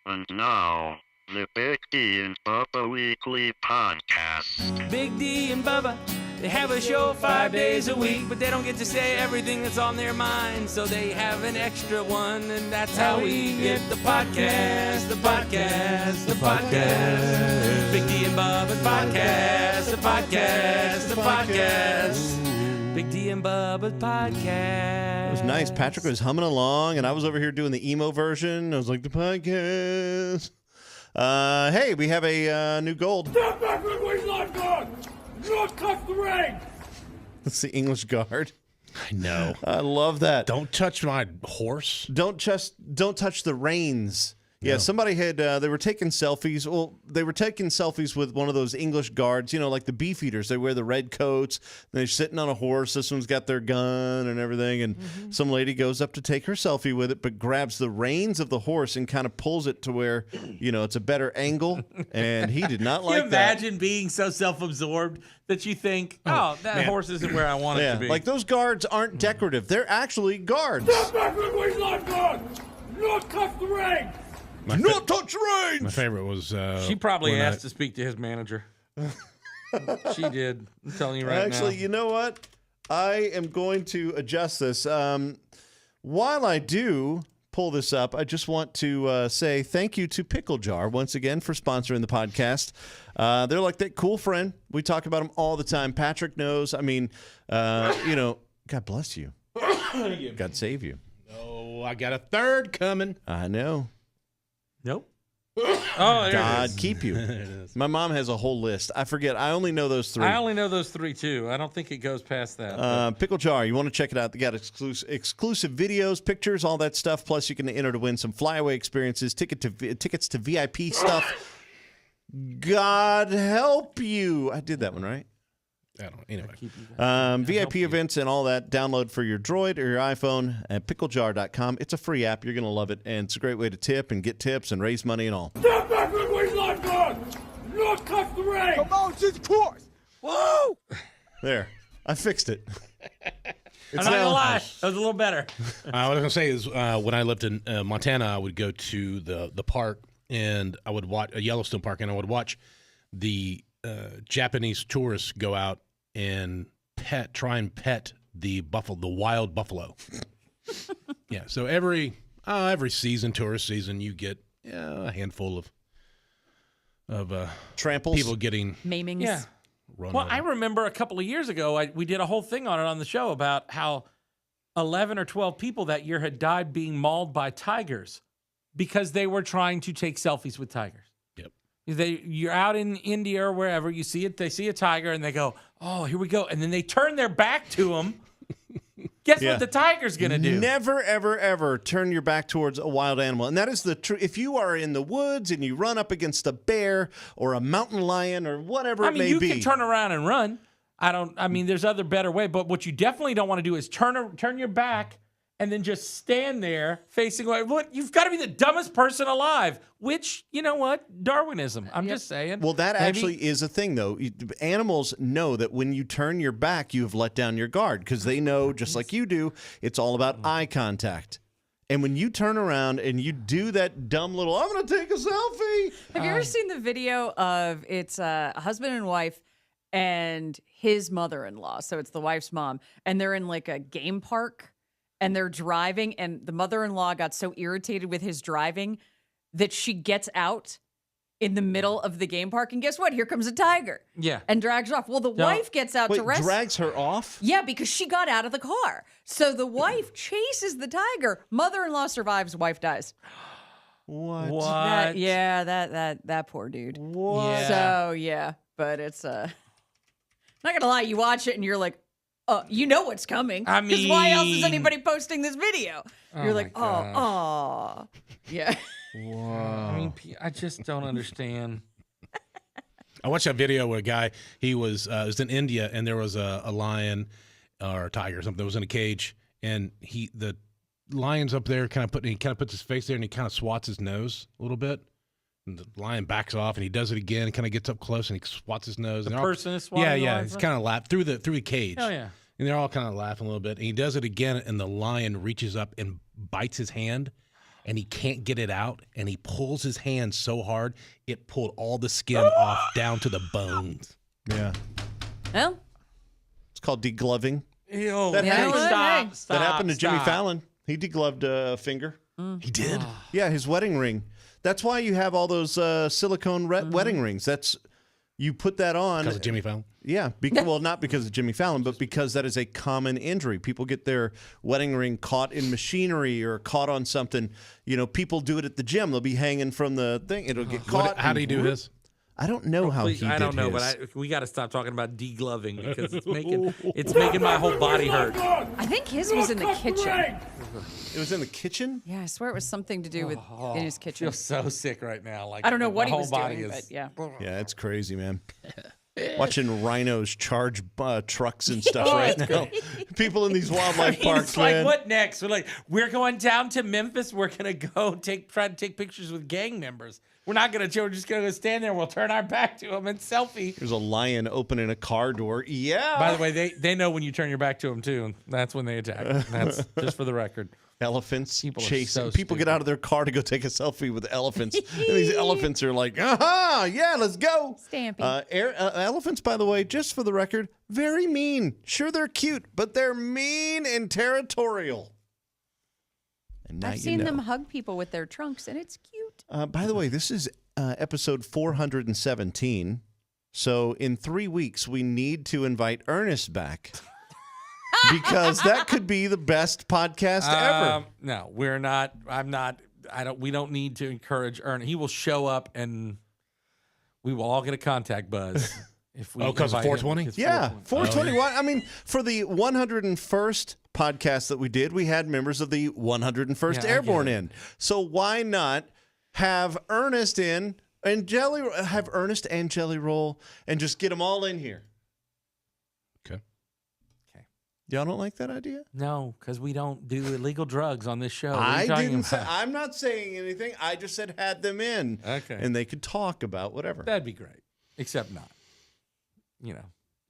And now, the Big D and Bubba Weekly Podcast. Big D and Bubba, they have a show 5 days a week, but they don't get to say everything that's on their mind, so they have an extra one, and that's how we get the podcast, the podcast, the podcast. Big D and Bubba's podcast, the podcast, the podcast. Big D and Bubba's podcast. It was nice. Patrick was humming along, and I was over here doing the emo version. I was like, the podcast. Hey, we have a new gold. Step back with my lifeguard! Do not touch the ring! That's the English guard. I know. I love that. Don't touch my horse. Don't touch the reins. Yeah, No. somebody had, they were taking selfies. Well, they were taking selfies with one of those English guards, you know, like the beefeaters. They wear the red coats. They're sitting on a horse. This one's got their gun and everything. And some lady goes up to take her selfie with it, but grabs the reins of the horse and kind of pulls it to where, you know, it's a better angle. And he did not like Can you that. imagine being so self-absorbed that you think, that man. horse isn't where I want it to be? Like those guards aren't decorative. They're actually guards. Step back with my lifeguard! Do not touch the ring! Not touch reins! My favorite was She probably when asked to speak to his manager. She did. I'm telling you right Actually, now. you know what? I am going to adjust this. While I do pull this up, I just want to say thank you to Pickle Jar once again for sponsoring the podcast. They're like that cool friend. We talk about them all the time. Patrick knows. I mean, you know, God bless you. God save you. Oh, I got a third coming. I know. Nope. Oh, there God it is. keep you. My mom has a whole list. I forget. I only know those three. I only know those three, too. I don't think it goes past that. Pickle Jar, you want to check it out. They got exclusive videos, pictures, all that stuff. Plus, you can enter to win some flyaway experiences, tickets to VIP stuff. God help you. I did that one, right? I don't know. Anyway. VIP events and all that. Download for your Droid or your iPhone at picklejar.com. It's a free app. You're going to love it. And it's a great way to tip and get tips and raise money and all. Step back with my lifeguard! Do not touch the ring! Come on, just course! Whoa! There. I fixed it. I'm not going to lie. That was a little better. What I was going to say is when I lived in Montana, I would go to the park, and I would watch Yellowstone Park, and I would watch the Japanese tourists go out and try and pet the wild buffalo. Yeah, so every season, tourist season, you get a handful of Tramples. people getting Maimings. Yeah. run Well, over. I remember a couple of years ago, we did a whole thing on it on the show about how 11 or 12 people that year had died being mauled by tigers because they were trying to take selfies with tigers. Yep. You're out in India or wherever, you see it, they see a tiger and they go, oh, here we go. And then they turn their back to them. Guess Yeah. what the tiger's going to do? Never, ever, ever turn your back towards a wild animal. And that is the truth. If you are in the woods and you run up against a bear or a mountain lion or whatever I it mean, may you be. can turn around and run. There's other better way, but what you definitely don't want to do is turn your back and then just stand there facing away. Look, you've got to be the dumbest person alive, which, you know what? Darwinism. I'm just saying. Well, that Maybe- actually is a thing, though. Animals know that when you turn your back, you have let down your guard because they know, just like you do, it's all about eye contact. And when you turn around and you do that dumb little, I'm going to take a selfie. Have you ever seen the video of it's a husband and wife and his mother-in-law? So it's the wife's mom, and they're in like a game park and they're driving, and the mother-in-law got so irritated with his driving that she gets out in the middle of the game park, and guess what? Here comes a tiger. Yeah. And drags her off. Well, the wife gets out Wait, to rescue. drags her off? Yeah, because she got out of the car. So the wife chases the tiger. Mother-in-law survives, wife dies. What? What? That poor dude. What? Yeah. So yeah, but it's not gonna lie, you watch it and you're like, you know what's coming. I because why else is mean- anybody posting this video? You're like, my yeah. I mean, I just don't understand. I watched that video where a guy, he was in India, and there was a lion or a tiger or something that was in a cage, and the lion's up there, he puts his face there, and he kind of swats his nose a little bit. And the lion backs off, and he does it again, and kind of gets up close, and he swats his nose. The and person is swatting the Yeah, lion's it's nose? kind of laugh through the cage. Oh, yeah. And they're all kind of laughing a little bit. And he does it again, and the lion reaches up and bites his hand. and he can't get it out, and he pulls his hand so hard it pulled all the skin off down to the bones. Yeah. Well, It's called degloving. Ew. That happened. That happened to Jimmy Fallon. He degloved a finger. He did. Yeah, his wedding ring. That's why you have all those silicone wedding rings. You put that on. Because of Jimmy Fallon? Yeah. Well, not because of Jimmy Fallon, but because that is a common injury. People get their wedding ring caught in machinery or caught on something. People do it at the gym. They'll be hanging from the thing. It'll get caught. How do you do his? I don't know how he did I don't know, his. but we got to stop talking about degloving because it's making my whole body hurt. I think his was in the kitchen. It was in the kitchen? Yeah, I swear it was something to do with in his I kitchen. feel so sick right now. Like I don't know what my he whole was body doing, is. but yeah. Yeah, it's crazy, man. Watching rhinos charge trucks and stuff right now. People in these wildlife parks, It's like, man. what next? We're going down to Memphis. We're gonna go try to take pictures with gang members. We're not gonna chill. We're just gonna go stand there. We'll turn our back to them and selfie. There's a lion opening a car door. Yeah. By the way, they know when you turn your back to them too. That's when they attack. That's just for the record. Elephants People are chasing. so People get stupid. out of their car to go take a selfie with elephants. And these elephants are like, aha, yeah, let's go. Stampy. Elephants, by the way, just for the record, very mean. Sure, they're cute, but they're mean and territorial. And now I've seen them hug people with their trunks, and it's cute. By the way, this is episode 417. So in 3 weeks, we need to invite Ernest back. Because that could be the best podcast ever. No, we're not. I'm not. We don't need to encourage Ernest. He will show up, and we will all get a contact buzz if we. Because of invite him. 420? It's Yeah, 420. 421. I mean, for the 101st podcast that we did, we had members of the 101st Yeah, I Airborne get it. in. So why not have Ernest in and have Ernest and Jelly Roll and just get them all in here? Okay. Y'all don't like that idea? No, because we don't do illegal drugs on this show. What are I you talking didn't say. about? I'm not saying anything. I just said had them in, Okay. and they could talk about whatever. That'd be great. Except not.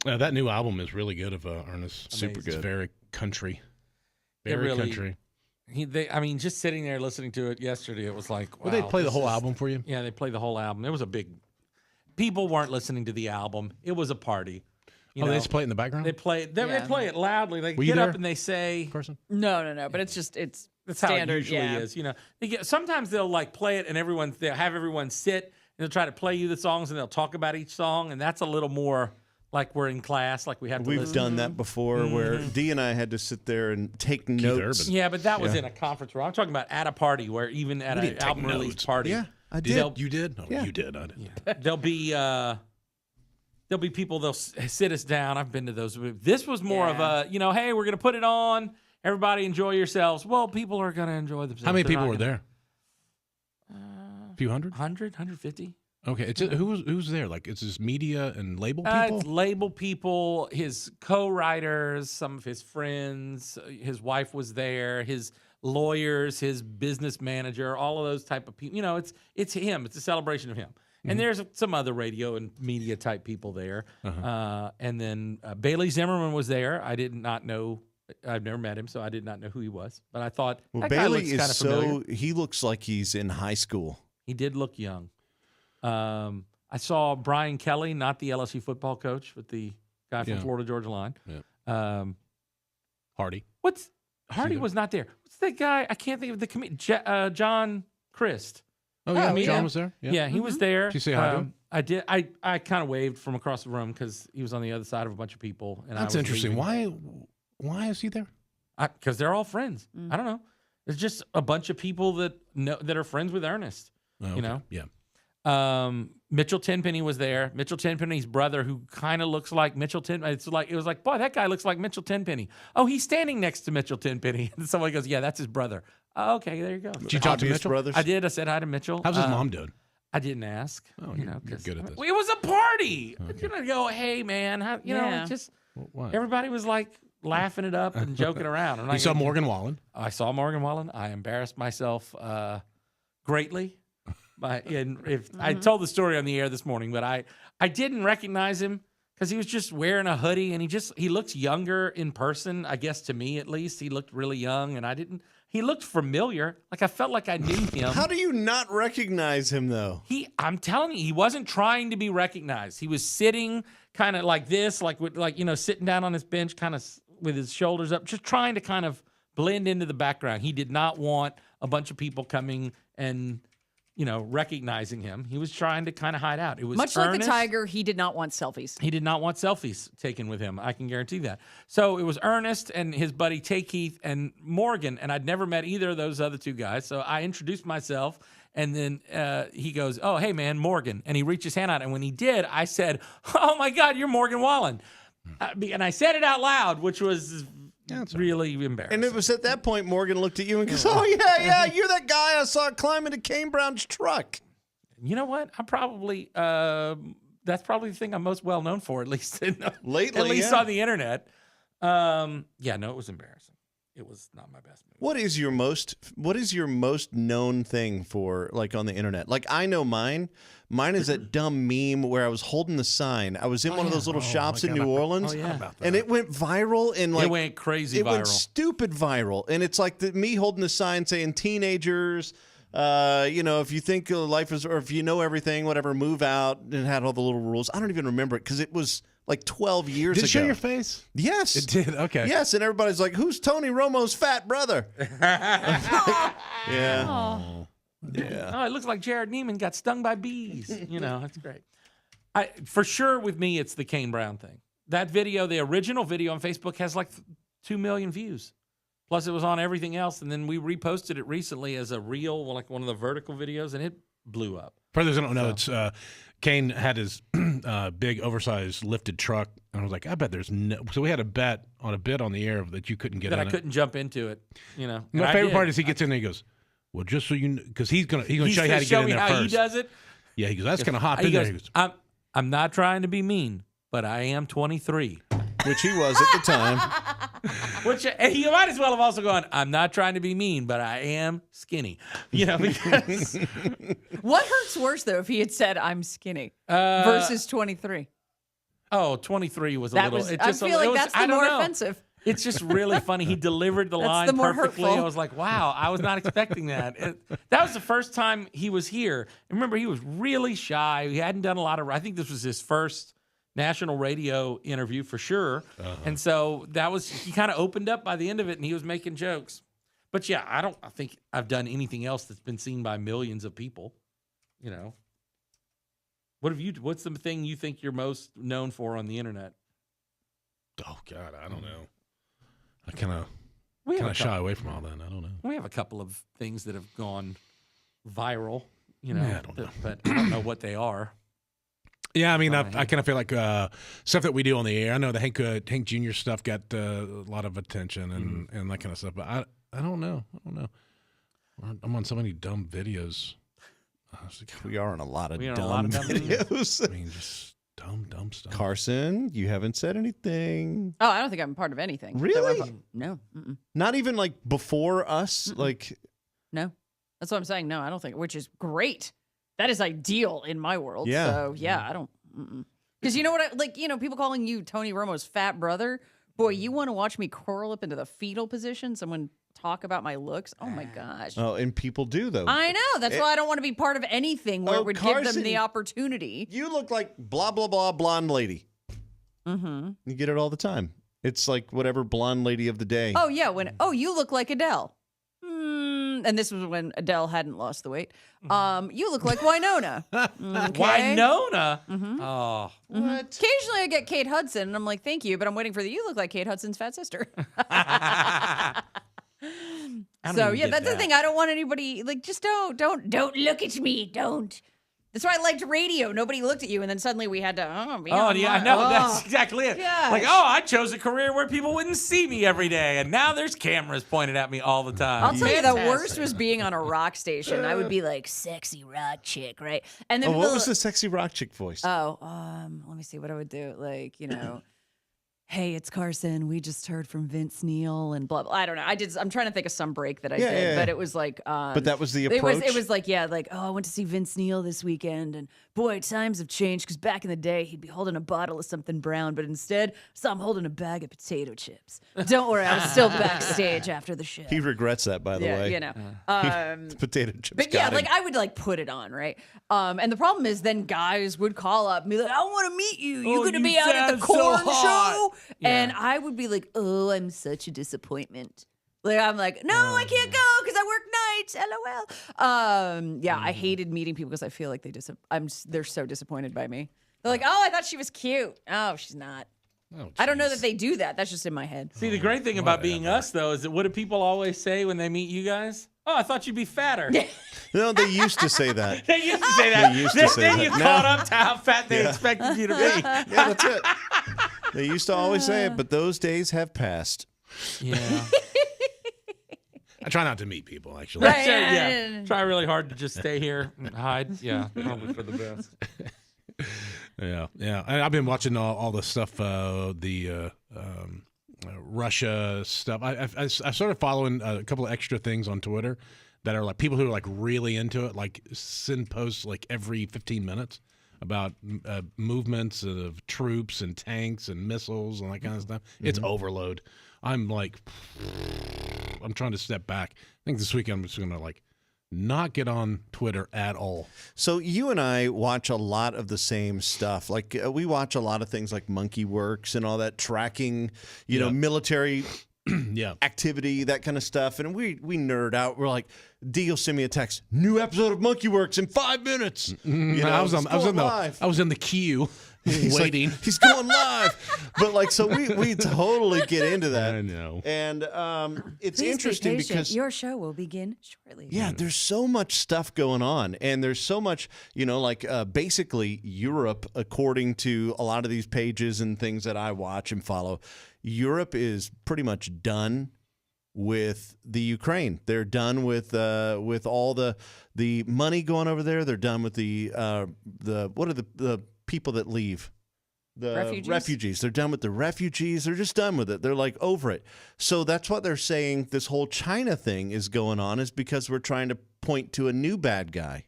That new album is really good of Ernest. Super It's good. very country. It Very really- country. Just sitting there listening to it yesterday, it was like, wow. Well, they play the this whole is- album for you? Yeah, they played the whole album. It was a big. People weren't listening to the album. It was a party. You They know, just play it in the background? They play it. They play it loudly. They Were you get up there? and they say, person? No. But it's "That's how standard. it usually yeah. is." Sometimes they'll like play it and they'll have everyone sit and they'll try to play you the songs and they'll talk about each song, and that's a little more like we're in class, like we have to We've listen. done that before, where Dee and I had to sit there and take notes. Urban. Yeah, but that was in a conference room. I'm talking about at a party where even at We an didn't take album release notes. party. Yeah, I did. You did? No, Yeah. you did. I didn't. There'll be people, they'll sit us down. I've been to those. This was more of a, hey, we're going to put it on. Everybody enjoy yourselves. Well, people are going to enjoy themselves. How many They're people not were gonna- there? A few hundred? 100, 150. Okay. Who's there? Like, it's just media and label people? It's label people, his co-writers, some of his friends. His wife was there. His lawyers, his business manager, all of those type of people. It's him. It's a celebration of him. And there's some other radio and media type people there. And then Bailey Zimmerman was there. I did not know. I've never met him, so I did not know who he was. But I thought Well, that guy Bailey looks kind of familiar. he looks like he's in high school. He did look young. I saw Brian Kelly, not the LSU football coach, but the guy from Yeah. Florida Georgia Line. Yeah. Hardy. Hardy there? was not there. What's that guy? I can't think of the comedian. John Christ. Oh, yeah. yeah. John was there? Yeah, he was there. Did you say hi to him? I did. I kind of waved from across the room because he was on the other side of a bunch of people. And That's interesting. Why is he there? Because they're all friends. I don't know. There's just a bunch of people that are friends with Ernest. Oh, You know? Yeah. Mitchell Tenpenny was there. Mitchell Tenpenny's brother, who kind of looks like Mitchell Tenpenny. It was like, boy, that guy looks like Mitchell Tenpenny. Oh, he's standing next to Mitchell Tenpenny. And somebody goes, yeah, that's his brother. Oh, okay, there you go. Did you talk to Obvious Mitchell? brothers? I did. I said hi to Mitchell. How's his mom doing? I didn't ask. Oh, you you're know, 'cause- good at this. It was a party. You know, go, hey man, you know, Yeah. just What? everybody was like laughing it up and joking around. I'm You not saw gonna- Morgan Wallen? I saw Morgan Wallen. I embarrassed myself greatly. I told the story on the air this morning, but I didn't recognize him because he was just wearing a hoodie and he looks younger in person. I guess to me at least, he looked really young, and I didn't He looked familiar. Like I felt like I knew him. How do you not recognize him though? I'm telling you, he wasn't trying to be recognized. He was sitting kind of like this, sitting down on his bench, kind of with his shoulders up, just trying to kind of blend into the background. He did not want a bunch of people coming and, recognizing him. He was trying to kind of hide out. It was much earnest. like the tiger. He did not want selfies. He did not want selfies taken with him. I can guarantee that. So it was Ernest and his buddy Tay Keith and Morgan, and I'd never met either of those other two guys. So I introduced myself, and then he goes, "Oh, hey, man, Morgan." And he reached his hand out, and when he did, I said, "Oh, my God, you're Morgan Wallen." And I said it out loud, which was really embarrassing. And it was at that point Morgan looked at you and goes, "Oh, yeah, you're that guy I saw climbing to Kane Brown's truck." You know what? I'm probably that's probably the thing I'm most well known for, at least Lately, at least on the internet. It was embarrassing. It was not my best move. What is your most known thing for, like, on the internet? Like, I know mine. Mine is that dumb meme where I was holding the sign. I was in one of those little shops in New Orleans, and it went viral. And it went crazy viral. It went stupid viral. And it's like me holding the sign saying, "Teenagers, if you think life is, or if you know everything, whatever, move out." And it had all the little rules. I don't even remember it because it was like 12 years ago. Did it show your face? Yes. It did? Okay. Yes, and everybody's like, "Who's Tony Romo's fat brother?" Yeah. Oh. Yeah. Oh, it looks like Jared Neiman got stung by bees. That's great. For sure, with me, it's the Kane Brown thing. That video, the original video on Facebook, has like 2 million views. Plus, it was on everything else, and then we reposted it recently as a reel, like one of the vertical videos, and it blew up. For those who don't know, it's Kane had his big, oversized, lifted truck, and I was like, I bet there's no. So we had a bet on a bid on the air that you couldn't get that in I couldn't jump into it. My favorite part is he gets in there, he goes, "Well, just so you know," because he's gonna show you how to get in there how first. He does it. Yeah, he goes, "That's gonna hop in there." He goes, I'm not trying to be mean, but I am 23. Which he was at the time. Which you might as well have also gone, "I'm not trying to be mean, but I am skinny." Because What hurts worse, though, if he had said, "I'm skinny," versus 23? 23 was a little. I feel like that's the more offensive. It's just really funny. He delivered the line the more perfectly. hurtful. I was like, wow, I was not expecting that. That was the first time he was here. Remember, he was really shy. He hadn't done a lot of, I think this was his first national radio interview for sure. And so he kind of opened up by the end of it, and he was making jokes. But yeah, I think I've done anything else that's been seen by millions of people. What's the thing you think you're most known for on the internet? "Oh God, I don't know. I kind of shy away from all that. I don't know." We have a couple of things that have gone viral, I don't know. but I don't know what they are. Yeah, I mean, I kind of feel like stuff that we do on the air. I know the Hank Jr. stuff got a lot of attention and that kind of stuff, but I don't know. I'm on so many dumb videos. We are on a lot of We are on dumb a lot of dumb videos. I mean, just dumb stuff. Carson, you haven't said anything. Oh, I don't think I'm part of anything. Really? No. Mm-mm. Not even like before us? Mm-mm. Like, No. That's what I'm saying. No, I don't think, which is great. That is ideal in my world. Yeah. So, yeah, I don't. Because you know what? People calling you Tony Romo's fat brother. Boy, you want to watch me curl up into the fetal position? Someone talk about my looks? Oh, my gosh. oh, and people do, though. I know. That's why I don't want to be part of anything where it would give them Carson, the opportunity. You look like blah, blah, blah, blonde lady. Mm-hmm. You get it all the time. It's like whatever blonde lady of the day. Oh, yeah. You look like Adele. And this was when Adele hadn't lost the weight. You look like Winona. Okay. Winona? Mm-hmm. Oh. What? Occasionally I get Kate Hudson, and I'm like, thank you, but I'm waiting for you look like Kate Hudson's fat sister. So, yeah, that's the thing. I don't want anybody, just don't look at me. Don't. That's why I liked radio. Nobody looked at you, and then suddenly we had to, be Oh, on yeah, I my- know. Oh. That's exactly it. Gosh. Like, I chose a career where people wouldn't see me every day, and now there's cameras pointed at me all the time. I'll tell you, the Fantastic. worst was being on a rock station. I would be like, sexy rock chick, right? And then Oh, what people- was the sexy rock chick voice? let me see what I would do. hey, it's Carson. We just heard from Vince Neil and blah, blah. I don't know. I'm trying to think of some break that I Yeah, did, yeah, but yeah. it was like, But that was the It approach? was like, oh, I went to see Vince Neil this weekend, and boy, times have changed because back in the day, he'd be holding a bottle of something brown, but instead, I saw him holding a bag of potato chips. Don't worry, I was still backstage after the show. He regrets that, by the way. You know. The potato chips But yeah, got him. like I would like put it on, right? And the problem is then guys would call up and be like, I want to meet you. You going to you be out at the sound so corn hot. show? Yeah. And I would be like, oh, I'm such a disappointment. Like I'm like, no, I can't go because I work nights. LOL. Yeah, I hated meeting people because I feel like they're so disappointed by me. They're like, oh, I thought she was cute. Oh, she's not. Oh, I don't know jeez. that they do that. That's just in my head. See, the great thing about being us, though, is that what do people always say when they meet you guys? Oh, I thought you'd be fatter. No, they used to say that. They used to say that. They used to say then that. you Now- caught up to how fat they expected you to be. Yeah, that's it. They used to always say it, but those days have passed. Yeah. I try not to meet people, actually. Right. Yeah. Try really hard to just stay here and hide. Yeah, probably for the best. Yeah. I've been watching all the stuff, Russia stuff. I started following a couple of extra things on Twitter that are like people who are like really into it, like send posts like every 15 minutes about movements of troops and tanks and missiles and that kind of stuff. It's overload. I'm like, I'm trying to step back. I think this weekend I'm just going to like not get on Twitter at all. So you and I watch a lot of the same stuff. Like we watch a lot of things like Monkey Works and all that tracking, you know, military Yeah. activity, that kind of stuff. And we nerd out. We're like, D will send me a text, new episode of Monkey Works in 5 minutes. You know, I was in the queue He's waiting. Like, he's going live. But like, so we totally get into that. I know. And it's Please interesting be patient. because Your show will begin shortly. yeah, there's so much stuff going on, and there's so much, you know, like basically Europe, according to a lot of these pages and things that I watch and follow, Europe is pretty much done with the Ukraine. They're done with all the money going over there. They're done with the what are the people that leave? The refugees. They're done with the refugees. They're just done with it. They're like over it. So that's what they're saying this whole China thing is going on, is because we're trying to point to a new bad guy.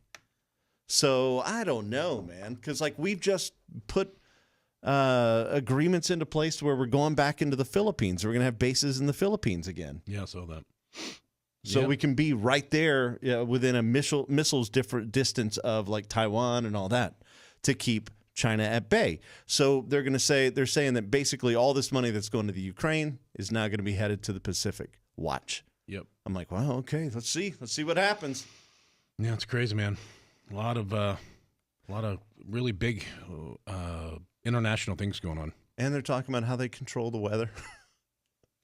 So I don't know, man, because like we've just put agreements into place where we're going back into the Philippines. We're going to have bases in the Philippines again. Yeah, I saw that. So Yep. we can be right there within a missiles different distance of like Taiwan and all that to keep China at bay. So they're saying that basically all this money that's going to the Ukraine is now going to be headed to the Pacific. Watch. Yep. I'm like, well, okay, let's see what happens. Yeah, it's crazy, man. A lot of really big international things going on. And they're talking about how they control the weather.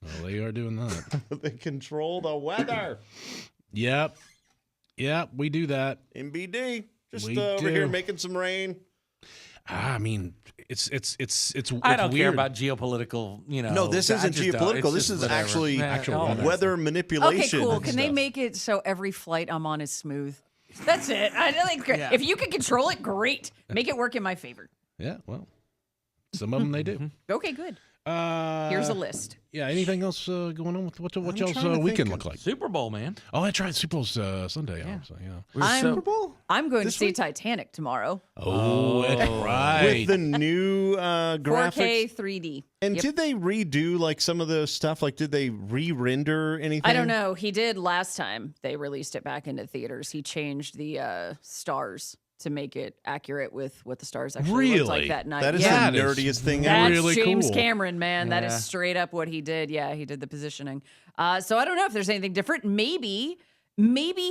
Well, they are doing that. They control the weather. Yep, we do that. MBD. Just We over do. here making some rain. I mean, it's I don't care weird. about geopolitical, you know. No, this I isn't just don't. geopolitical. It's This just is whatever. actually Yeah, all that weather stuff. manipulation. Okay, cool. and Can they stuff. make it so every flight I'm on is smooth? That's it. I think it's great. Yeah. If you can control it, great. Make it work in my favor. Yeah, well, some of them they do. Okay, good. Uh, Here's a list. Yeah, anything else going on with what y'all's trying to weekend think look like? Super Bowl, man. Oh, that's right. Super Bowl's Sunday. Yeah. So, yeah. I'm, Bowl? I'm going to This see week? Titanic tomorrow. Oh, that's right. With the new 4K graphics. 3D. And Yep. did they redo like some of the stuff? Like, did they re-render anything? I don't know. He did last time they released it back into theaters. He changed the stars to make it accurate with what the stars actually looked like Really? that night. That is yeah. the nerdiest thing That's ever. really James cool. Cameron, man. That is Yeah. straight up what he did. Yeah, he did the positioning. So I don't know if there's anything different. Maybe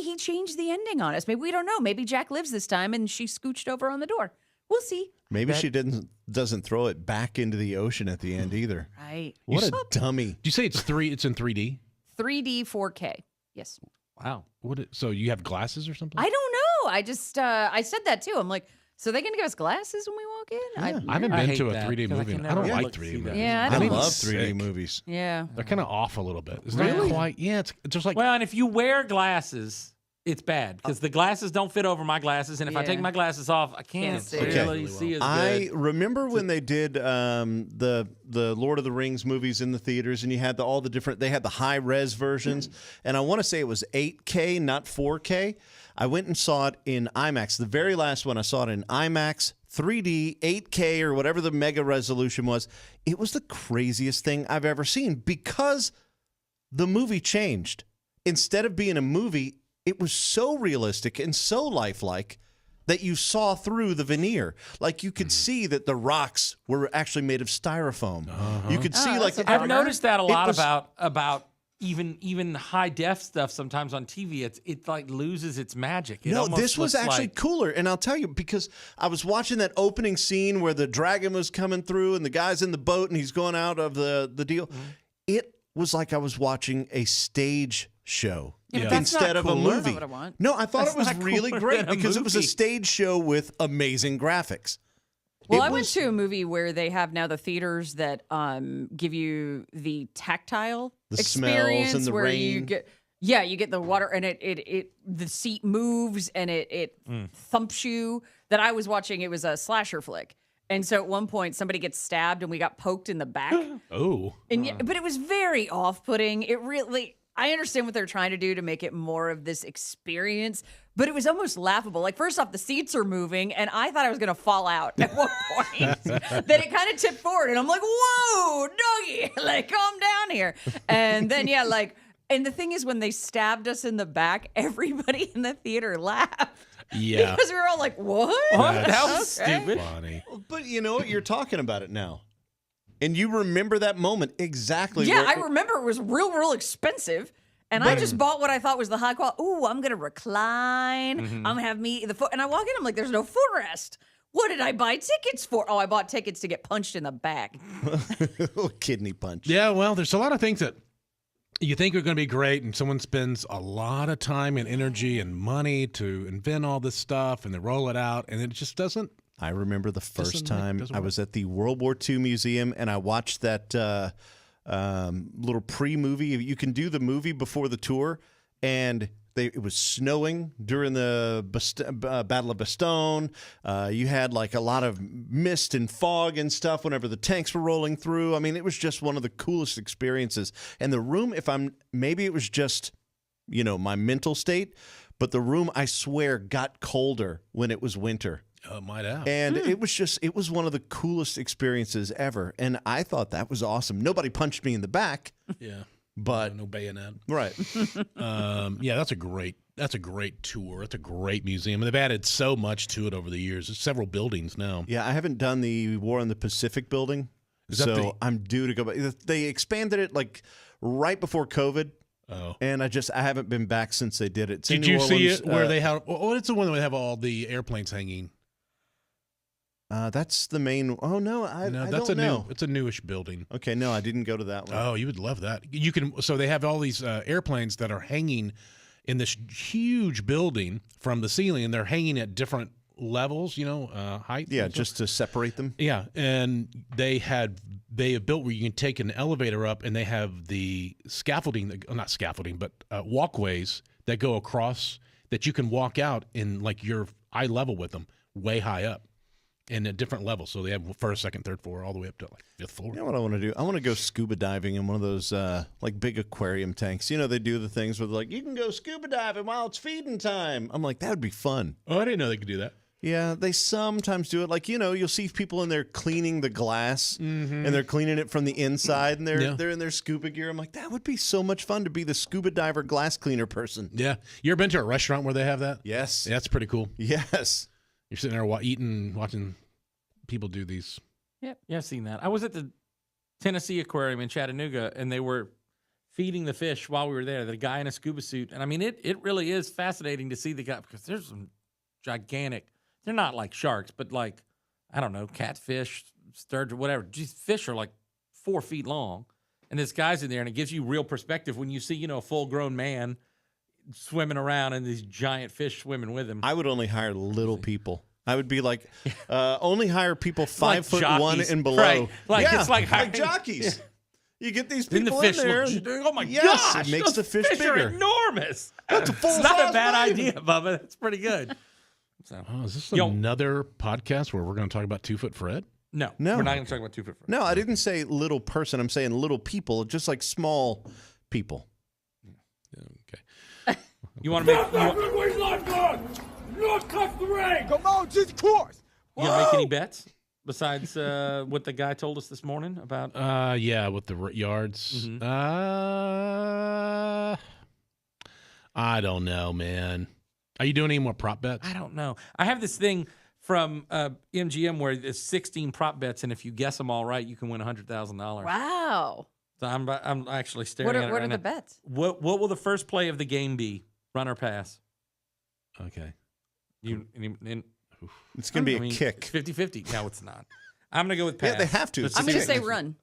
he changed the ending on us. Maybe we don't know. Maybe Jack lives this time and she scooched over on the door. We'll see. Maybe she doesn't throw it back into the ocean at the end either. Right. What a dummy. Did you say it's in 3D? 3D 4K. Yes. Wow. So you have glasses or something? I don't know. I just I said that too. I'm like, so they gonna give us glasses when we walk in? I haven't I been hate to a that, 3D 'cause I movie. can I don't never like look to 3D see that. movies. Yeah, I I don't- love Sick. 3D movies. Yeah. They're kind of off a little bit. It's Really? not quite. Yeah, it's just like Well, and if you wear glasses, it's bad because the glasses don't fit over my glasses, and if I take my glasses off, I can't see. really see as good. I remember when they did the Lord of the Rings movies in the theaters, and you had all the different. They had the high res versions, and I want to say it was 8K, not 4K. I went and saw it in IMAX. The very last one, I saw it in IMAX, 3D, 8K, or whatever the mega resolution was. It was the craziest thing I've ever seen because the movie changed. Instead of being a movie, it was so realistic and so lifelike that you saw through the veneer. Like you could see that the rocks were actually made of styrofoam. You could see I've noticed that a lot about even high def stuff. Sometimes on TV, it like loses its magic. This was actually like, cooler, and I'll tell you because I was watching that opening scene where the dragon was coming through and the guy's in the boat and he's going out of the deal. It was like I was watching a stage show instead of a movie. What I want. No, I thought That's it was not really cooler great than a because it was a movie. stage show with amazing graphics. Well, I went to a movie where they have now the theaters that give you the tactile The experience smells and the where you rain. get you get the water and it the seat moves and it thumps you. That I was watching, it was a slasher flick. And so at one point somebody gets stabbed and we got poked in the back. Oh. And but it was very off-putting. It really I understand what they're trying to do to make it more of this experience, but it was almost laughable. Like, first off, the seats are moving, and I thought I was going to fall out at one point. Then it kind of tipped forward, and I'm like, whoa, doggy, like, calm down here. And then, and the thing is, when they stabbed us in the back, everybody in the theater laughed. Yeah. Because we were all like, what? That was stupid. Funny. But you know what? You're talking about it now. And you remember that moment exactly. Yeah, I remember it was real expensive. And I just bought what I thought was the high quality. Ooh, I'm going to recline. I'm going to have the foot. And I walk in, I'm like, there's no footrest. What did I buy tickets for? Oh, I bought tickets to get punched in the back. Kidney punch. Yeah, well, there's a lot of things that you think are going to be great, and someone spends a lot of time and energy and money to invent all this stuff, and they roll it out, and it just doesn't. I remember the first Doesn't time I work. was at the World War II Museum, and I watched that little pre-movie. You can do the movie before the tour, and it was snowing during the Battle of Bastogne. You had like a lot of mist and fog and stuff whenever the tanks were rolling through. I mean, it was just one of the coolest experiences. And the room, maybe it was just, my mental state, but the room, I swear, got colder when it was winter. Oh, might have. And it was one of the coolest experiences ever. And I thought that was awesome. Nobody punched me in the back. Yeah. But No bayonet. right. Yeah, that's a great tour. It's a great museum. And they've added so much to it over the years. There's several buildings now. Yeah, I haven't done the War in the Pacific building. Is that So I'm due to go back. They expanded it like right before COVID. Oh. And I haven't been back since they did it. It's in Did New you see Orleans. it where they have? Oh, it's the one where they have all the airplanes hanging. That's the main. Oh no, I That's don't know. It's a newish building. Okay, no, I didn't go to that one. Oh, you would love that. You can. So they have all these airplanes that are hanging in this huge building from the ceiling, and they're hanging at different levels. Height. Yeah, just to separate them. Yeah, and they have built where you can take an elevator up, and they have the scaffolding, not scaffolding, but walkways that go across that you can walk out in like your eye level with them, way high up. And at different levels. So they have first, second, third floor, all the way up to like fifth floor. You know what I want to do? I want to go scuba diving in one of those like big aquarium tanks. They do the things where like, you can go scuba diving while it's feeding time. I'm like, that would be fun. Oh, I didn't know they could do that. Yeah, they sometimes do it. Like, you'll see people in there cleaning the glass and they're cleaning it from the inside and they're in their scuba gear. I'm like, that would be so much fun to be the scuba diver glass cleaner person. Yeah. You ever been to a restaurant where they have that? Yes. Yeah, that's pretty cool. Yes. You're sitting there eating, watching people do these. Yep. Yeah, I've seen that. I was at the Tennessee Aquarium in Chattanooga, and they were feeding the fish while we were there. The guy in a scuba suit. And I mean, it really is fascinating to see the guy because there's some gigantic, they're not like sharks, but like, I don't know, catfish, sturgeon, whatever. These fish are like 4 feet long. And this guy's in there, and it gives you real perspective when you see, a full-grown man swimming around and these giant fish swimming with him. I would only hire little people. I would be like, only hire people 5'1" jockeys. and below. Right. Like, yeah, it's like hiring- jockeys. You get these Then the people fish in there. look, oh my Yes, gosh, it makes those the fish are bigger. enormous. That's a It's not a full-size bad wave. idea, Bubba. That's pretty good. So, Oh, is this Yo. another podcast where we're going to talk about 2 Foot Fred? no, No. we're not going to talk about 2 foot. No, I didn't say little person. I'm saying little people, just like small people. Okay. You want to make Where's lifeguard? Not cut the ring. Come on, just course. you gonna make any bets besides what the guy told us this morning about? Yeah, with the yards. Mhm. I don't know, man. Are you doing any more prop bets? I don't know. I have this thing from MGM where there's 16 prop bets, and if you guess them all right, you can win $100,000. Wow. So I'm actually staring What at it are right the now. bets? What will the first play of the game be? Run or pass? Okay. It's going to be I mean, a kick. It's 50-50. No, it's not. I'm going to go with pass. Yeah, they have to. It's I'm going to 16. say run.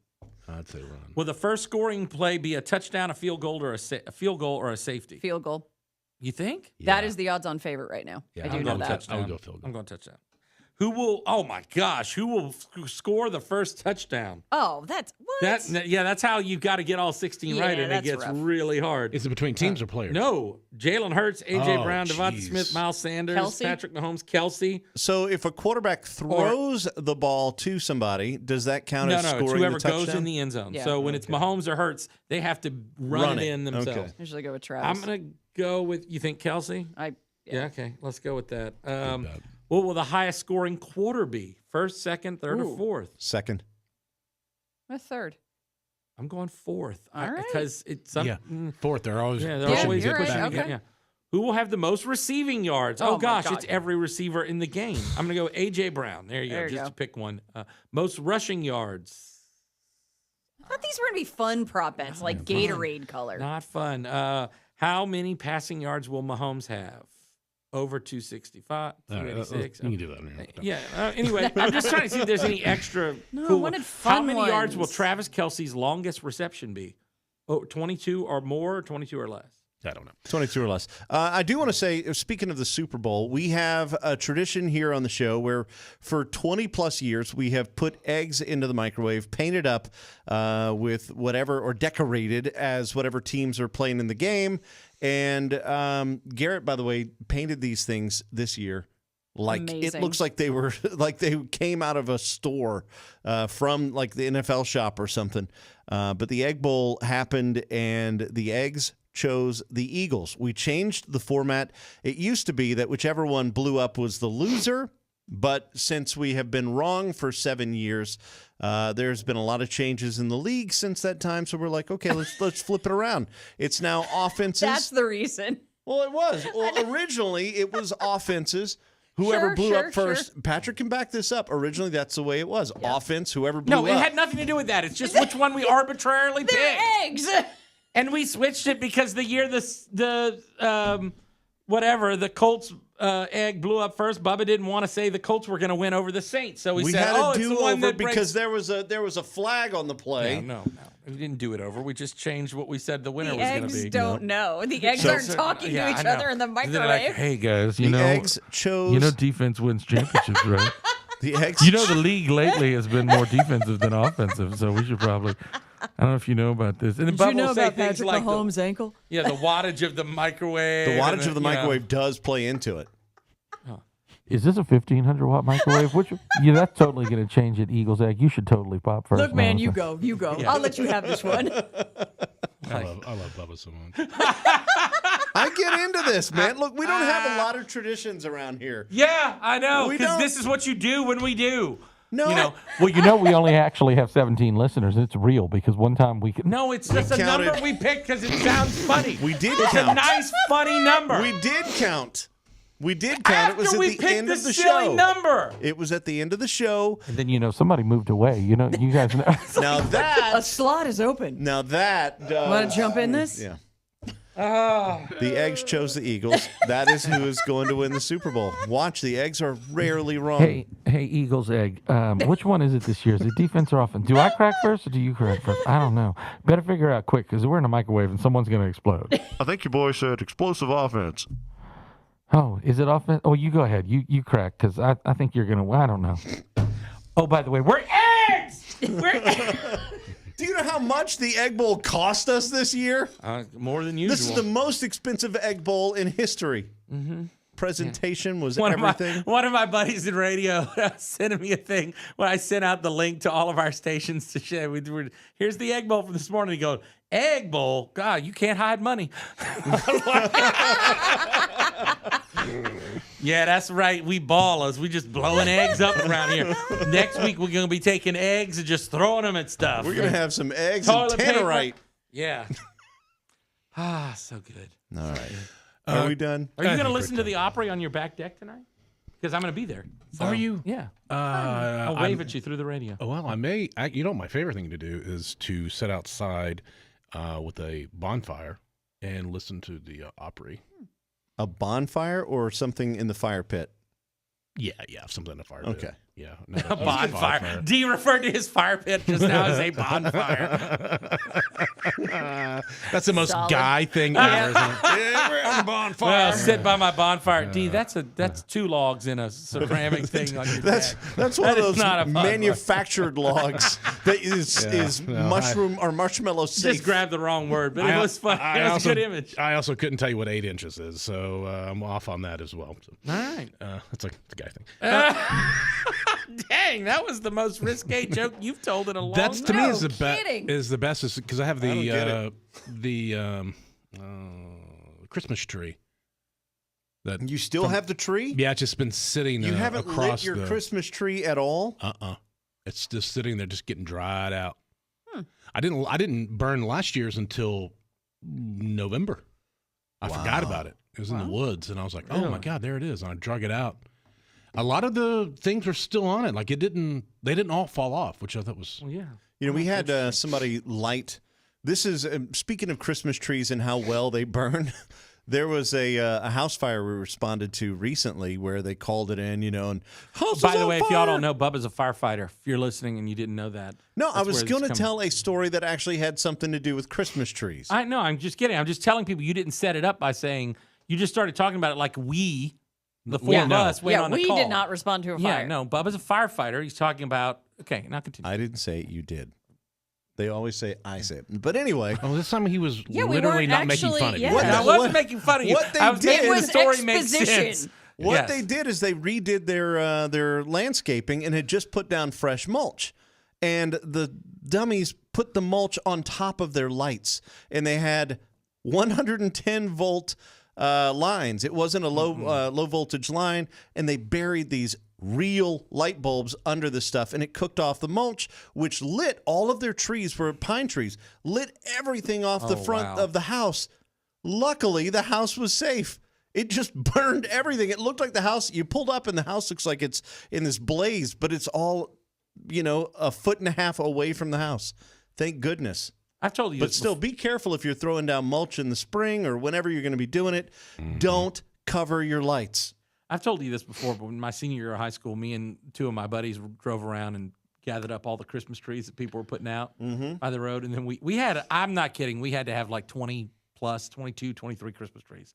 I'd say run. Will the first scoring play be a touchdown, a field goal, or a field goal or a safety? Field goal. You think? That is the odds-on favorite right now. Yeah, I do I'm know going that. touchdown. I would go field goal. I'm going touchdown. Who will? Oh my gosh! Who will score the first touchdown? Oh, that's what? That's how you got to get all 16 right, Yeah, and it that's gets rough. really hard. Is it between teams or players? No, Jalen Hurts, AJ Oh, Brown, Devonta jeez. Smith, Miles Sanders, Kelsey? Patrick Mahomes, Kelsey. So if a quarterback throws the ball to somebody, does that count No, as it's scoring whoever the touchdown? goes in the end zone. Yeah. So when it's Mahomes or Hurts, they have to run it in themselves. Okay. Usually go with I'm Travis. gonna go with. You think Kelsey? Yeah. Okay. Let's go with that. What will the highest scoring quarter be? First, second, third, or fourth? Second. A third. I'm going fourth. All right. Because it's Fourth. They're always they're Yeah, always you're right, pushing. okay. Yeah. Who will have the most receiving yards? Oh, Oh, my gosh, God. it's every receiver in the game. I'm going to go AJ Brown. There you There go. you Just go. to pick one. Most rushing yards. I thought these were going to be fun prop bets, like Gatorade color. Not fun. How many passing yards will Mahomes have? Over 265, All right, 286. you can do that. Man. Yeah. Anyway, I'm just trying to see if there's any extra. No, cool I wanted How fun many yards will ones. Travis Kelce's longest reception be? Oh, 22 or more, or 22 or less? I don't know. 22 or less. I do want to say, speaking of the Super Bowl, we have a tradition here on the show where for 20 plus years we have put eggs into the microwave, painted up with whatever, or decorated as whatever teams are playing in the game. And Garrett, by the way, painted these things this year. Like it Amazing. looks like they were like they came out of a store from like the NFL shop or something. But the Egg Bowl happened, and the eggs chose the Eagles. We changed the format. It used to be that whichever one blew up was the loser. But since we have been wrong for 7 years, there's been a lot of changes in the league since that time. So we're like, okay, let's flip it around. It's now offenses. That's the reason. Well, it was. Well, originally it was offenses. Whoever Sure, blew sure, up first. Patrick can back this up. Originally, that's the way it was. Offense, whoever blew No, up. it had nothing to do with that. It's just which one we arbitrarily They're picked. eggs. And we switched it because the year the Colts egg blew up first, Bubba didn't want to say the Colts were going to win over the Saints, so we said, had "Oh, a it's the one do-over that breaks." because there was a flag on the play. No, we didn't do it over. We just changed what we said the winner The was going to eggs be. don't know. The eggs aren't talking Yeah, to I each know. other in the They're microwave. like, Hey guys, The eggs chose. defense wins championships, right? The eggs. The league lately has been more defensive than offensive, so we should probably. I don't know if you know about this. And Did Bubba you know will say about things Patrick like Mahomes' ankle? Yeah, the wattage of the microwave. the and wattage of the you know. microwave does play into it. Is this a 1,500 watt microwave? That's totally going to change it. Eagles egg. You should totally pop first. Look, man, Melissa. you go. I'll let you have this one. I love Bubba so much. I get into this, man. Look, we don't have a lot of traditions around here. Yeah, I know, We because don't- this is what you do when we do. No, You know, Well, we only actually have 17 listeners. It's real because one time we could. no, it's just a counted. number we picked because it sounds funny. we did It's a count. nice, funny number. We did count. We did count. After It was at we the picked end the of the silly show. number. It was at the end of the show. And then somebody moved away. You guys know. Now A that. slot is open. Now that. Want to jump in this? Yeah. The eggs chose the Eagles. That is who is going to win the Super Bowl. Watch, the eggs are rarely wrong. Hey, Eagles egg. Which one is it this year? Is it defense or offense? Do I crack first or do you crack first? I don't know. Better figure out quick because we're in a microwave and someone's going to explode. I think your boy said explosive offense. Oh, is it offense? Oh, you go ahead. You crack because I think you're going to. I don't know. Oh, by the way, we're eggs. We're eggs. Do you know how much the Egg Bowl cost us this year? More than usual. This is the most expensive Egg Bowl in history. Mm-hmm. Presentation was everything. One of my buddies in radio sent me a thing when I sent out the link to all of our stations to share. Here's the Egg Bowl from this morning. He goes, Egg Bowl? God, you can't hide money. Yeah, that's right. We ballers. We just blowing eggs up around here. Next week, we're going to be taking eggs and just throwing them at stuff. We're going to have some eggs and tannerite. Yeah. So good. All right. Are we done? Are you going to listen to the Opry on your back deck tonight? Because I'm going to be there. So, Are you? Yeah. I'll wave at you through the radio. Oh, well, I may. My favorite thing to do is to sit outside with a bonfire and listen to the Opry. A bonfire or something in the fire pit? Yeah, something in the fire pit. Okay. Yeah. A bonfire. D referred to his fire pit just now as a bonfire. That's the most guy thing ever, isn't it? Yeah, we're on a bonfire. Well, sit by my bonfire. D, that's 2 logs in a ceramic thing on your deck. That's one of those manufactured logs that is mushroom or marshmallow safe. Just grabbed the wrong word, but it was funny. It was a good image. I also couldn't tell you what 8 inches is, so I'm off on that as well. So, all right. That's a guy thing. Dang, that was the most risque joke you've told in a long time. That's to me is the best because I have the Christmas tree. That you still have the tree? Yeah, it's just been sitting. You haven't across lit your Christmas tree at all? It's just sitting there, just getting dried out. I didn't burn last year's until November. I forgot about it. It was in the woods, and I was like, "Oh my God, there it is!" And I drug it out. A lot of the things are still on it. Like they didn't all fall off, which I thought was. Well, yeah. You know, we had somebody light. This is speaking of Christmas trees and how well they burn. There was a house fire we responded to recently where they called it in, and by the way, if y'all don't know, Bubba's a firefighter. If you're listening and you didn't know that. No, I was going to tell a story that actually had something to do with Christmas trees. I know. I'm just kidding. I'm just telling people you didn't set it up by saying you just started talking about it like the four of us went on a call. We did not respond to a fire. Yeah, no. Bubba's a firefighter. He's talking about. Okay, now continue. I didn't say it. You did. They always say I say it. But anyway. Oh, this time he was literally not making fun of you. I wasn't making fun of you. What they did was the story makes sense. What they did is they redid their landscaping and had just put down fresh mulch. And the dummies put the mulch on top of their lights. And they had 110-volt lines. It wasn't a low voltage line. And they buried these real light bulbs under the stuff, and it cooked off the mulch, which lit all of their trees, were pine trees, lit everything off the front of the house. Luckily, the house was safe. It just burned everything. It looked like the house, you pulled up and the house looks like it's in this blaze, but it's all, a foot and a half away from the house. Thank goodness. I've told you But still, be careful if you're throwing down mulch in the spring or whenever you're going to be doing it. Don't cover your lights. I've told you this before, but in my senior year of high school, me and 2 of my buddies drove around and gathered up all the Christmas trees that people were putting out by the road. And then we had, I'm not kidding, we had to have like 20 plus, 22, 23 Christmas trees.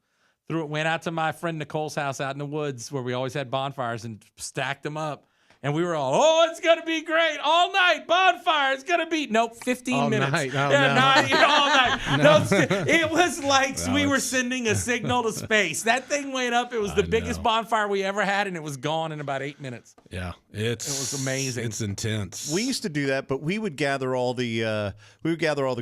Went out to my friend Nicole's house out in the woods where we always had bonfires and stacked them up. And we were all, it's going to be great. All night, bonfire. It's going to be, 15 all minutes. Night. Oh, all night. No. It was like we were sending a signal to space. That thing went up. It was the biggest bonfire we ever had, and it was gone in about 8 minutes. Yeah. It was amazing. It's intense. We used to do that, but we would gather all the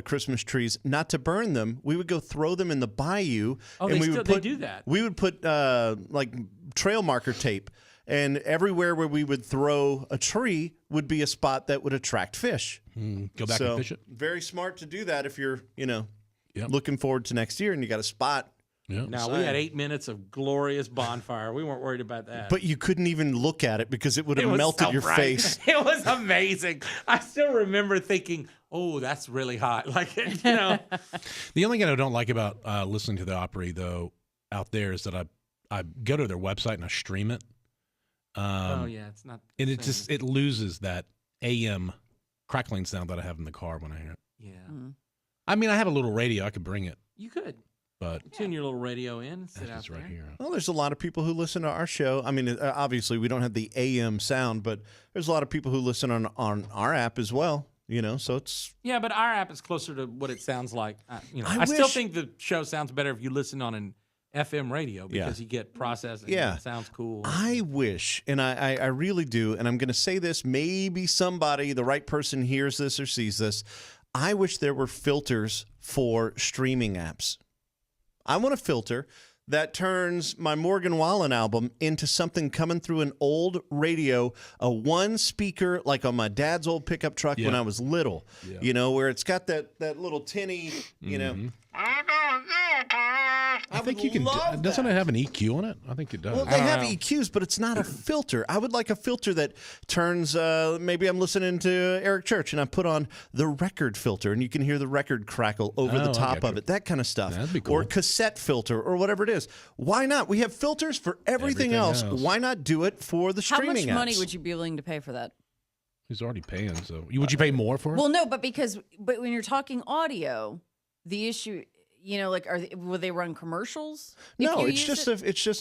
Christmas trees, not to burn them. We would go throw them in the bayou. Oh, and they do that. We would put like trail marker tape. And everywhere where we would throw a tree would be a spot that would attract fish. Go back and fish it. Very smart to do that if you're, looking forward to next year and you got a spot. Yep. Now, we had 8 minutes of glorious bonfire. We weren't worried about that. But you couldn't even look at it because it would have melted your face. It was amazing. I still remember thinking, oh, that's really hot. The only thing I don't like about listening to the Opry, though, out there is that I go to their website and I stream it. It's not. And it loses that AM crackling sound that I have in the car when I hear it. Yeah. I mean, I have a little radio. I could bring it. You could. But tune your little radio in and sit out right there. here. Well, there's a lot of people who listen to our show. I mean, obviously we don't have the AM sound, but there's a lot of people who listen on our app as well. So it's Yeah, but our app is closer to what it sounds like. I I still wish- think the show sounds better if you listen on an FM radio because you get processing. Yeah. It sounds cool. I wish, and I really do, and I'm going to say this, maybe somebody, the right person hears this or sees this. I wish there were filters for streaming apps. I want a filter that turns my Morgan Wallen album into something coming through an old radio, a one speaker, like on my dad's old pickup truck when I was little, where it's got that little tinny, I think you can. Doesn't it have an EQ on it? I think it does. Well, they have EQs, but it's not a filter. I would like a filter that turns, maybe I'm listening to Eric Church and I put on the record filter and you can hear the record crackle over the top of it, that kind of stuff. That'd be cool. Or cassette filter or whatever it is. Why not? We have filters for everything else. Why not do it for the How streaming much apps? money would you be willing to pay for that? He's already paying, so would you pay more for it? Well, no, but when you're talking audio, the issue, will they run commercials? No, it's just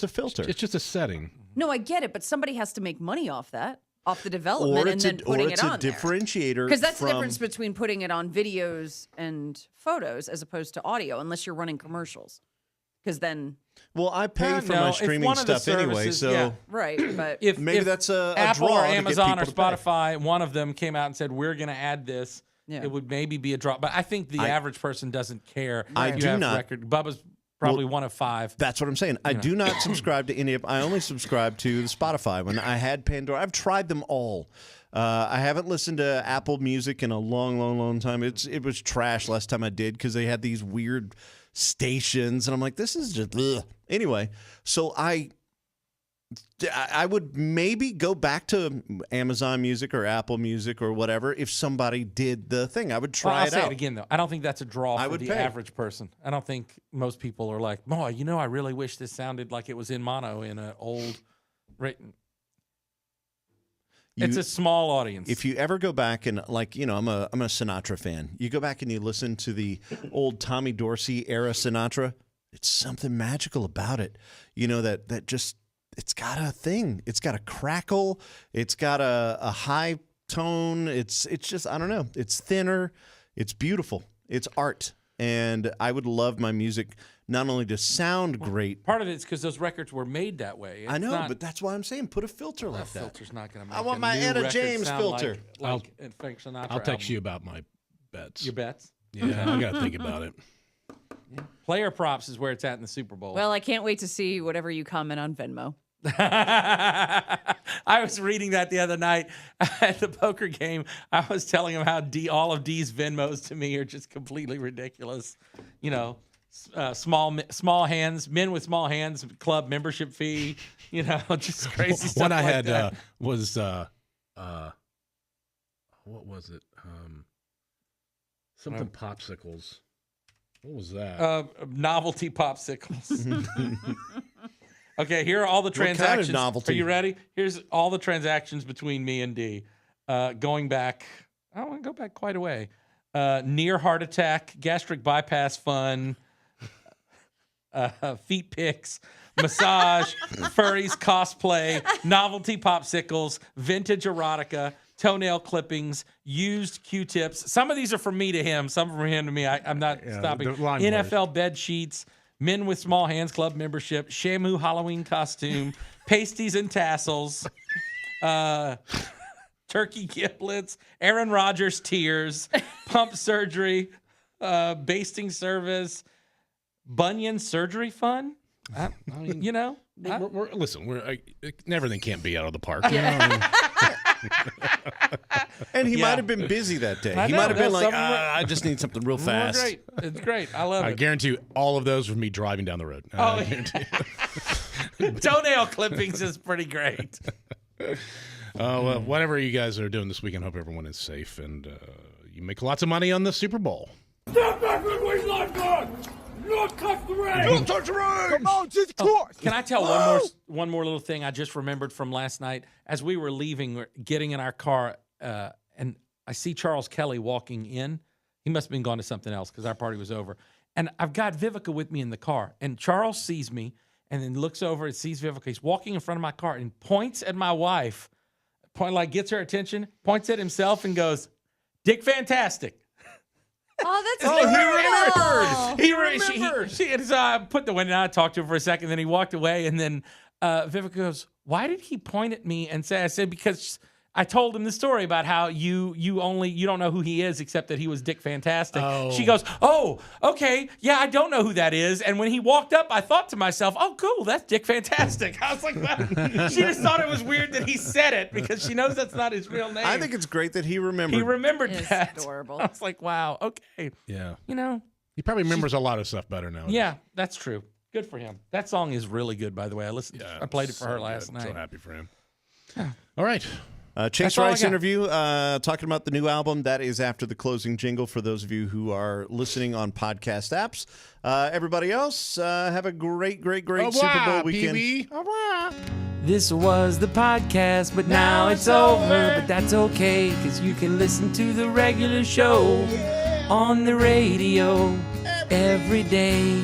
a filter. It's just a setting. No, I get it, but somebody has to make money off that, off the development, and then putting it on there. Or it's a differentiator. Because that's the difference between putting it on videos and photos as opposed to audio, unless you're running commercials. Because then, well, I pay for my streaming stuff anyway, so right. But if maybe that's a Apple draw or to get Amazon or people to pay. Spotify, one of them came out and said we're going to add this. Yeah. It would maybe be a draw, but I think the average person doesn't care. I You do have not. Record. Bubba's probably one of 5. That's what I'm saying. I do not subscribe to any of. I only subscribe to the Spotify. When I had Pandora, I've tried them all. I haven't listened to Apple Music in a long, long, long time. It was trash last time I did because they had these weird stations, and I'm like, this is just ugh. Anyway. So I would maybe go back to Amazon Music or Apple Music or whatever if somebody did the thing. I would try I'll it say out. it again, though. I don't think that's a draw for would the pay. average person. I don't think most people are like, boy, I really wish this sounded like it was in mono in an old. It's a small audience. If you ever go back and I'm a Sinatra fan. You go back and you listen to the old Tommy Dorsey era Sinatra. It's something magical about it. That just it's got a thing. It's got a crackle. It's got a high tone. It's just I don't know. It's thinner. It's beautiful. It's art. And I would love my music not only to sound great. Part of it's because those records were made that way. I know, but that's why I'm saying put a filter like that. Filter's not going to make I want a my new Etta record James sound filter. Like Frank Sinatra I'll text album. you about my bets. Your bets? Yeah, I got to think about it. Player props is where it's at in the Super Bowl. well, I can't wait to see whatever you comment on Venmo. I was reading that the other night at the poker game. I was telling him how all of D's Venmos to me are just completely ridiculous. Small hands, men with small hands, club membership fee. Just crazy stuff. One I like had that. was what was it? Something popsicles. What was that? Novelty popsicles. Okay, here are all the transactions. novelty? Are you ready? Here's all the transactions between me and D. Going back, I don't want to go back quite a way. Near heart attack, gastric bypass fund, feet pics, massage, furries, cosplay, novelty popsicles, vintage erotica, toenail clippings, used Q-tips. Some of these are from me to him. Some from him to me. I'm not stopping. the line NFL bed sheets, men with small hands club membership, Shamu Halloween costume, pasties and tassels, turkey giblets, Aaron Rodgers tears, pump surgery, basting service, bunion surgery fund. I mean, listen, everything can't be out of the park. And he Yeah. might have been busy that day. I He know, might have been no, like, some of it- I just need something real fast. Great. It's great. I love I it. guarantee you, all of those were me driving down the road. Oh, I guarantee you. Toenail clippings is pretty great. Well, whatever you guys are doing this weekend, hope everyone is safe and you make lots of money on the Super Bowl. Step back with waist lifeguard! Not touch the ring! Don't touch the ring! Come on, just course! Can I tell one more little thing I just remembered from last night? As we were leaving, we're getting in our car, and I see Charles Kelly walking in. He must have been gone to something else because our party was over. And I've got Vivica with me in the car. And Charles sees me and then looks over and sees Vivica. He's walking in front of my car and points at my wife, gets her attention, points at himself and goes, Dick Fantastic. Oh, that's He remembered. So I put the window down, I talked to him for a second, then he walked away, and then Vivica goes, why did he point at me and say, I said, because I told him the story about how you don't know who he is except that he was Dick Fantastic. Oh. She goes, oh, okay, yeah, I don't know who that is. And when he walked up, I thought to myself, oh, cool, that's Dick Fantastic. I was like, well, she just thought it was weird that he said it because she knows that's not his real name. I think it's great that he remembered. he remembered It's that. adorable. I was like, wow, okay. Yeah. You know, He probably remembers a lot of stuff better now. yeah, that's true. Good for him. That song is really good, by the way. I played it for her last night. So happy for him. All right. Chase That's all I Rice got. interview, talking about the new album. That is after the closing jingle for those of you who are listening on podcast apps. Everybody else, have a great Super Bowl weekend. Pee-wee. Au revoir. This was the podcast, but now it's over. But that's okay, because you can listen to the regular show on the radio every day.